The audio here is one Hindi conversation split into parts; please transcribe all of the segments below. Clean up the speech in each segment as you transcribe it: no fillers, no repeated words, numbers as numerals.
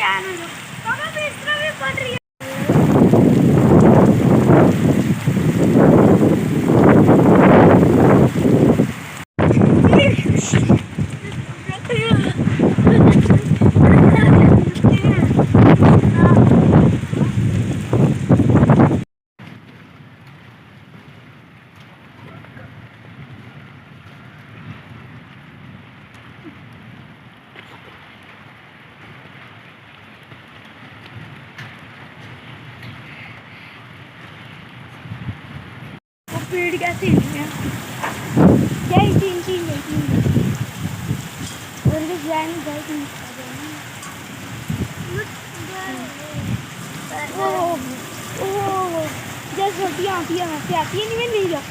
यार पापा भी इस तरह भी बन रही है। पेड़ कैसे हिलेंगे? क्या तीन तीन और भी जाएंगे बहुत ओह जैसे रोटियाँ आती है वैसे आती है, नहीं मैं नहीं जाता।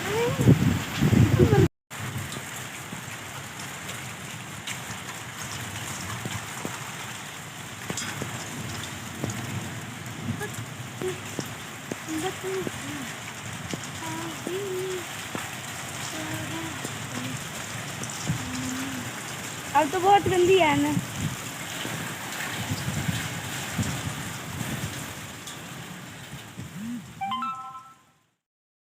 अब तो बहुत गंदी है ना।